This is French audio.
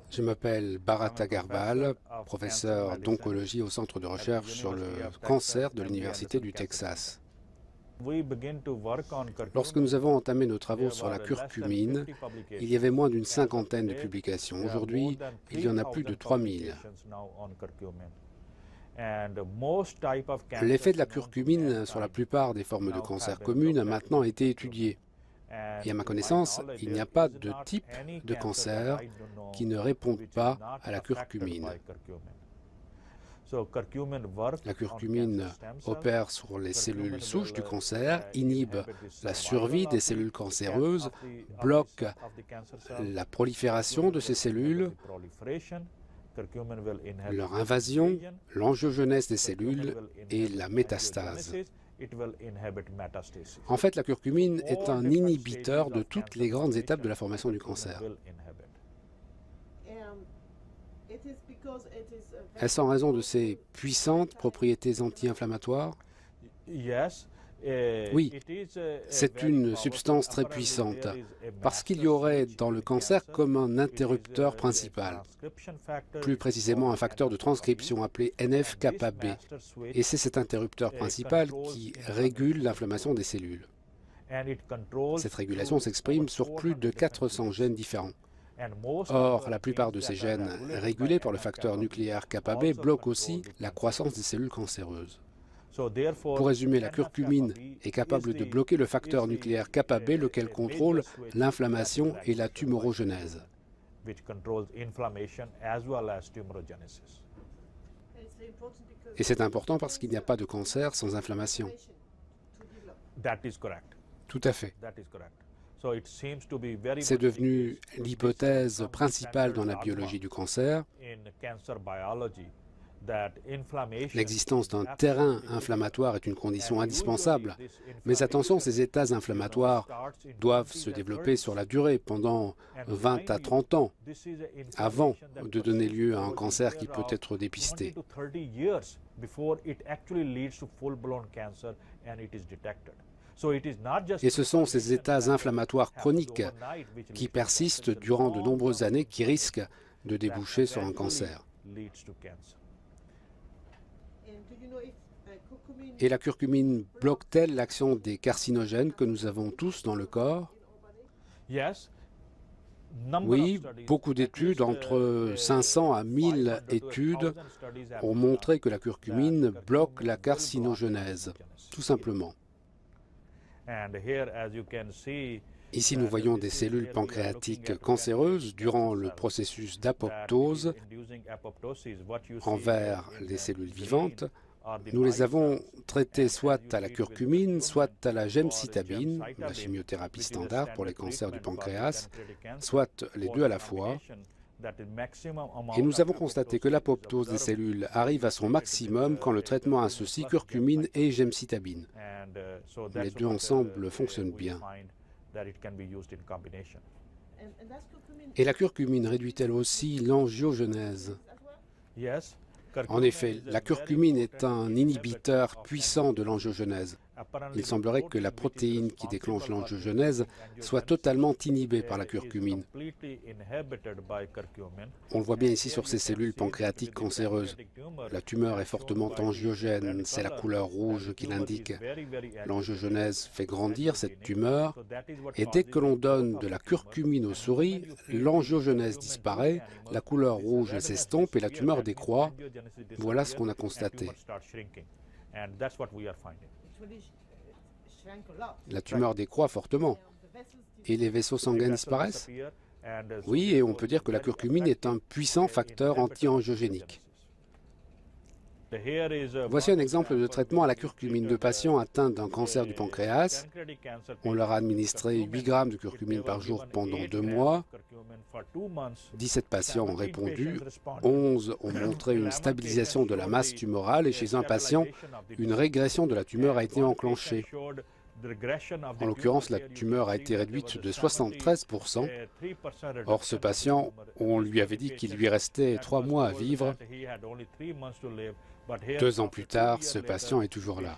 Je m'appelle Bharat Agarwal, professeur d'oncologie au Centre de recherche sur le cancer de l'Université du Texas. Lorsque nous avons entamé nos travaux sur la curcumine, il y avait moins d'une cinquantaine de publications. Aujourd'hui, il y en a plus de 3000. L'effet de la curcumine sur la plupart des formes de cancer communes a maintenant été étudié. Et à ma connaissance, il n'y a pas de type de cancer qui ne réponde pas à la curcumine. La curcumine opère sur les cellules souches du cancer, inhibe la survie des cellules cancéreuses, bloque la prolifération de ces cellules, leur invasion, l'angiogenèse des cellules et la métastase. En fait, la curcumine est un inhibiteur de toutes les grandes étapes de la formation du cancer. Est-ce en raison de ses puissantes propriétés anti-inflammatoires? Oui, c'est une substance très puissante, parce qu'il y aurait dans le cancer comme un interrupteur principal, plus précisément un facteur de transcription appelé NF-κB, et c'est cet interrupteur principal qui régule l'inflammation des cellules. Cette régulation s'exprime sur plus de 400 gènes différents. Or, la plupart de ces gènes régulés par le facteur nucléaire κB bloquent aussi la croissance des cellules cancéreuses. Pour résumer, la curcumine est capable de bloquer le facteur nucléaire κB, lequel contrôle l'inflammation et la tumorogenèse. Et c'est important parce qu'il n'y a pas de cancer sans inflammation. Tout à fait. C'est devenu l'hypothèse principale dans la biologie du cancer. L'existence d'un terrain inflammatoire est une condition indispensable. Mais attention, ces états inflammatoires doivent se développer sur la durée, pendant 20 à 30 ans, avant de donner lieu à un cancer qui peut être dépisté. Et ce sont ces états inflammatoires chroniques qui persistent durant de nombreuses années qui risquent de déboucher sur un cancer. Et la curcumine bloque-t-elle l'action des carcinogènes que nous avons tous dans le corps? Oui, beaucoup d'études, entre 500 à 1000 études, ont montré que la curcumine bloque la carcinogenèse, tout simplement. Ici, nous voyons des cellules pancréatiques cancéreuses durant le processus d'apoptose envers les cellules vivantes. Nous les avons traitées soit à la curcumine, soit à la gemcitabine, la chimiothérapie standard pour les cancers du pancréas, soit les deux à la fois. Et nous avons constaté que l'apoptose des cellules arrive à son maximum quand le traitement associe curcumine et gemcitabine. Les deux ensemble fonctionnent bien. Et la curcumine réduit-elle aussi l'angiogenèse? En effet, la curcumine est un inhibiteur puissant de l'angiogenèse. Il semblerait que la protéine qui déclenche l'angiogenèse soit totalement inhibée par la curcumine. On le voit bien ici sur ces cellules pancréatiques cancéreuses. La tumeur est fortement angiogène, c'est la couleur rouge qui l'indique. L'angiogenèse fait grandir cette tumeur, et dès que l'on donne de la curcumine aux souris, l'angiogenèse disparaît, la couleur rouge s'estompe et la tumeur décroît. Voilà ce qu'on a constaté. La tumeur décroît fortement. Et les vaisseaux sanguins disparaissent? Oui, et on peut dire que la curcumine est un puissant facteur anti-angiogénique. Voici un exemple de traitement à la curcumine de patients atteints d'un cancer du pancréas. On leur a administré 8 grammes de curcumine par jour pendant 2 mois. 17 patients ont répondu, 11 ont montré une stabilisation de la masse tumorale et chez un patient, une régression de la tumeur a été enclenchée. En l'occurrence, la tumeur a été réduite de 73%. Or, ce patient, on lui avait dit qu'il lui restait 3 mois à vivre. 2 ans plus tard, ce patient est toujours là.